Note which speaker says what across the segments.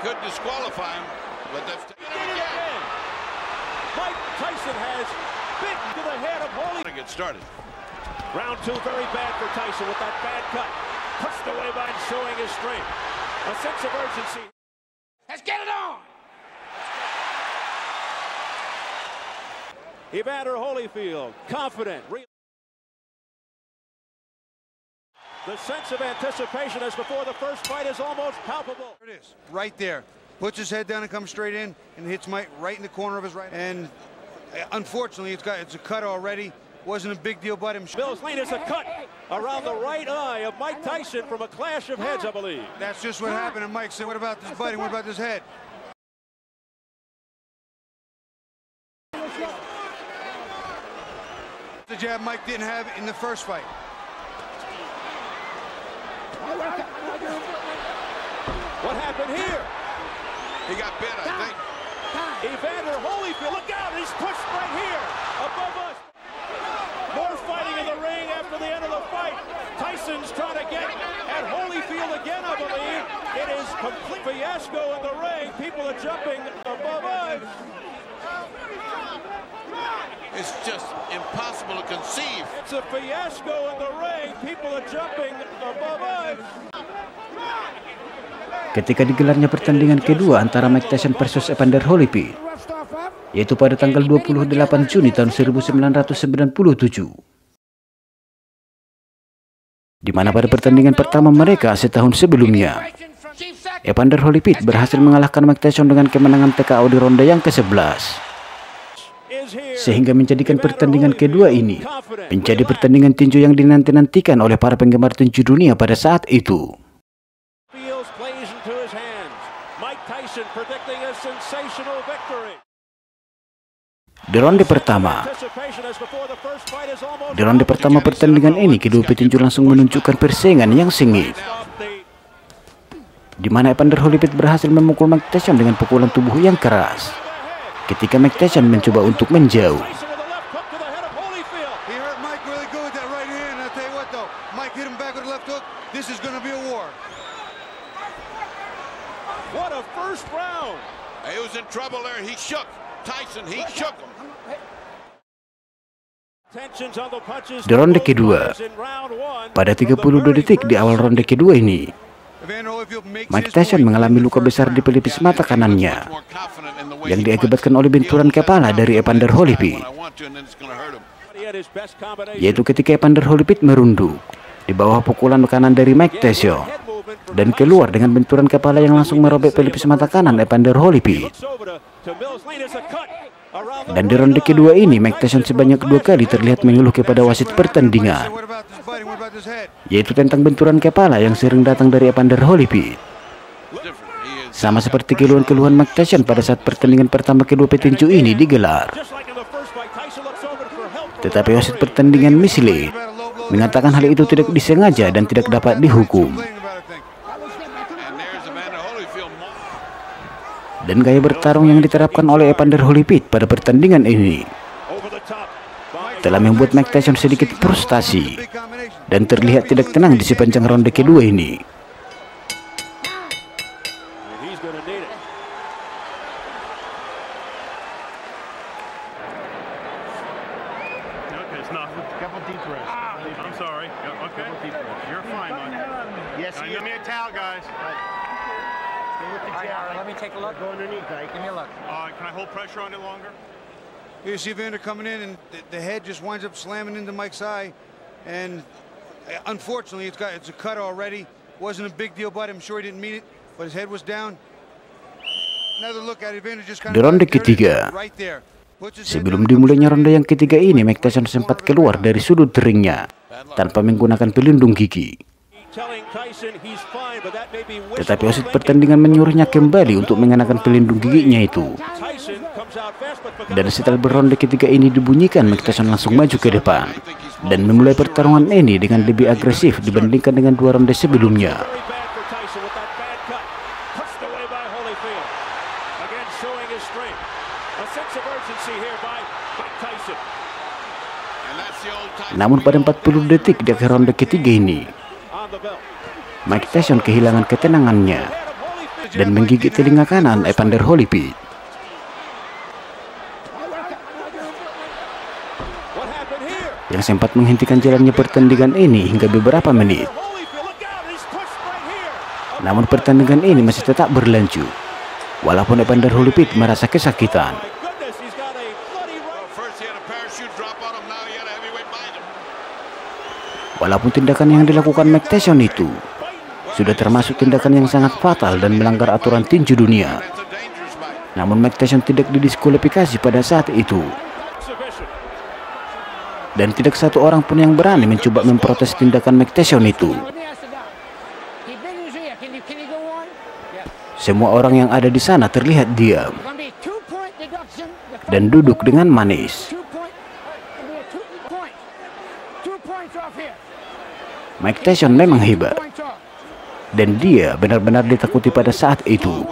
Speaker 1: could disqualify him, but that's
Speaker 2: again. Mike Tyson has bitten to the head of Holyfield.
Speaker 1: To get started.
Speaker 2: Round 2 very bad for Tyson with that bad cut. Pushed away by showing his strength. A sense of urgency.
Speaker 1: Let's get it on!
Speaker 2: Evander Holyfield, confident. The sense of anticipation as before the first fight is almost palpable.
Speaker 3: There it is, right there. Puts his head down and comes straight in and hits Mike right in the corner of his right. And unfortunately, it's a cut already. Wasn't a big deal, but him.
Speaker 2: Bill's lean is a cut around the right eye of Mike Tyson from a clash of heads, I believe.
Speaker 3: That's just what happened. And Mike said, "What about this biting? What about this head?" The jab Mike didn't have in the first fight.
Speaker 2: What happened here?
Speaker 1: He got bit, I think.
Speaker 2: Evander Holyfield, look out, he's pushed right here, above us. More fighting in the ring after the end of the fight. Tyson's trying to get at Holyfield again, I believe. It is complete fiasco in the ring. People are jumping above us.
Speaker 1: It's just impossible to conceive.
Speaker 2: It's a fiasco in the ring. People are jumping above us.
Speaker 4: Ketika digelarnya pertandingan kedua antara Mike Tyson versus Evander Holyfield, yaitu pada tanggal 28 Juni tahun 1997, di mana pada pertandingan pertama mereka setahun sebelumnya, Evander Holyfield berhasil mengalahkan Mike Tyson dengan kemenangan TKO di ronde yang ke-11, sehingga menjadikan pertandingan kedua ini menjadi pertandingan tinju yang dinanti-nantikan oleh para penggemar tinju dunia pada saat itu. Di ronde pertama pertandingan ini, kedua petinju langsung menunjukkan persaingan yang sengit, di mana Evander Holyfield berhasil memukul Mike Tyson dengan pukulan tubuh yang keras. Ketika Mike Tyson mencoba untuk menjauh, di ronde kedua, pada 32 detik di awal ronde kedua ini, Mike Tyson mengalami luka besar di pelipis mata kanannya yang diakibatkan oleh benturan kepala dari Evander Holyfield, yaitu ketika Evander Holyfield merunduk di bawah pukulan kanan dari Mike Tyson dan keluar dengan benturan kepala yang langsung merobek pelipis mata kanan Evander Holyfield. Dan di ronde kedua ini, Mike Tyson sebanyak 2 kali terlihat mengeluh kepada wasit pertandingan, yaitu tentang benturan kepala yang sering datang dari Evander Holyfield. Sama seperti keluhan-keluhan Mike Tyson pada saat pertandingan pertama kedua petinju ini digelar. Tetapi wasit pertandingan Misle mengatakan hal itu tidak disengaja dan tidak dapat dihukum. Dan gaya bertarung yang diterapkan oleh Evander Holyfield pada pertandingan ini telah membuat Mike Tyson sedikit frustasi dan terlihat tidak tenang di sepanjang ronde kedua ini.
Speaker 5: Let me take a look. Go underneath, guy. Give me a look.
Speaker 6: Can I hold pressure on it longer?
Speaker 3: You see Evander coming in, and the head just winds up slamming into Mike's eye, and unfortunately, it's a cut already. Wasn't a big deal, but I'm sure he didn't mean it. But his head was down. Another look at Evander just kind
Speaker 4: of. Di ronde ketiga, sebelum dimulainya ronde yang ketiga ini, Mike Tyson sempat keluar dari sudut ringnya tanpa menggunakan pelindung gigi. Tetapi wasit pertandingan menyuruhnya kembali untuk mengenakan pelindung giginya itu. Dan setelah beronde ketiga ini dibunyikan, Mike Tyson langsung maju ke depan dan memulai pertarungan ini dengan lebih agresif dibandingkan dengan 2 ronde sebelumnya. Namun pada 40 detik di akhir ronde ketiga ini, Mike Tyson kehilangan ketenangannya dan menggigit telinga kanan Evander Holyfield. Yang sempat menghentikan jalannya pertandingan ini hingga beberapa menit. Namun pertandingan ini masih tetap berlanjut, walaupun Evander Holyfield merasa kesakitan. Walaupun tindakan yang dilakukan Mike Tyson itu sudah termasuk tindakan yang sangat fatal dan melanggar aturan tinju dunia, namun Mike Tyson tidak didiskualifikasi pada saat itu. Dan tidak satu orang pun yang berani mencoba memprotes tindakan Mike Tyson itu. Semua orang yang ada di sana terlihat diam dan duduk dengan manis. Mike Tyson memang hebat, dan dia benar-benar ditakuti pada saat itu.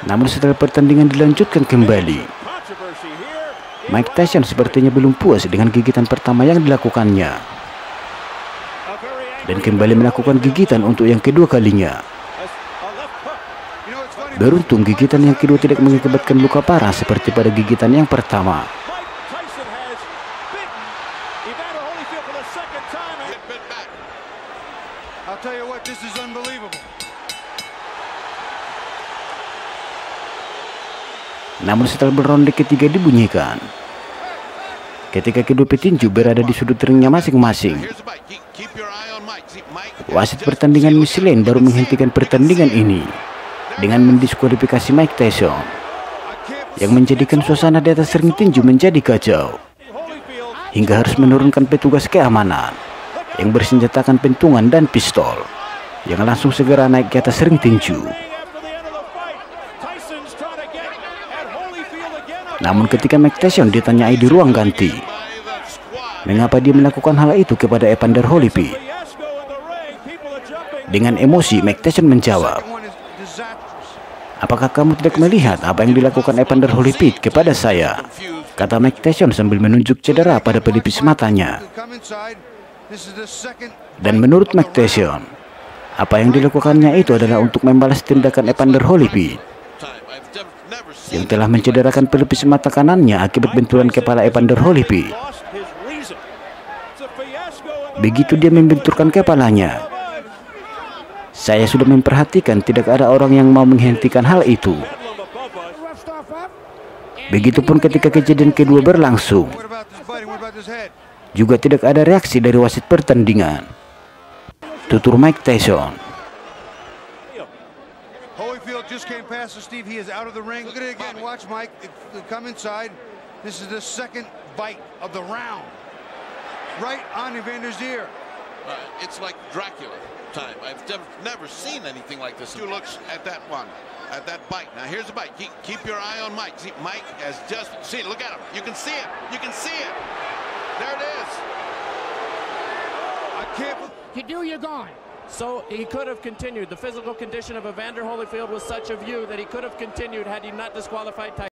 Speaker 4: Namun setelah pertandingan dilanjutkan kembali, Mike Tyson sepertinya belum puas dengan gigitan pertama yang dilakukannya, dan kembali melakukan gigitan untuk yang kedua kalinya. Beruntung gigitan yang kedua tidak mengakibatkan luka parah seperti pada gigitan yang pertama. Namun setelah berronde ketiga dibunyikan, ketika kedua petinju berada di sudut ringnya masing-masing, wasit pertandingan Michelin baru menghentikan pertandingan ini dengan mendiskualifikasi Mike Tyson, yang menjadikan suasana di atas ring tinju menjadi kacau, hingga harus menurunkan petugas keamanan yang bersenjatakan pentungan dan pistol, yang langsung segera naik ke atas ring tinju. Namun ketika Mike Tyson ditanyai di ruang ganti mengapa dia melakukan hal itu kepada Evander Holyfield, dengan emosi Mike Tyson menjawab, "Apakah kamu tidak melihat apa yang dilakukan Evander Holyfield kepada saya?" kata Mike Tyson sambil menunjuk cedera pada pelipis matanya. Dan menurut Mike Tyson, apa yang dilakukannya itu adalah untuk membalas tindakan Evander Holyfield yang telah mencederakan pelipis mata kanannya akibat benturan kepala Evander Holyfield. Begitu dia membenturkan kepalanya, saya sudah memperhatikan tidak ada orang yang mau menghentikan hal itu. Begitupun ketika kejadian kedua berlangsung, juga tidak ada reaksi dari wasit pertandingan, tutur Mike Tyson.
Speaker 3: Holyfield just came past Steve. He is out of the ring. Look at it again. Watch, Mike. Come inside. This is the second bite of the round. Right on Evander's ear.
Speaker 1: It's like Dracula time. I've never seen anything like this. Two looks at that one, at that bite. Now here's the bite. Keep your eye on Mike. See, Mike has just see. Look at him. You can see it. You can see it. There it is.
Speaker 3: I can't.
Speaker 7: You're gone. So he could have continued. The physical condition of Evander Holyfield was such a view that he could have continued had he not disqualified Tyson.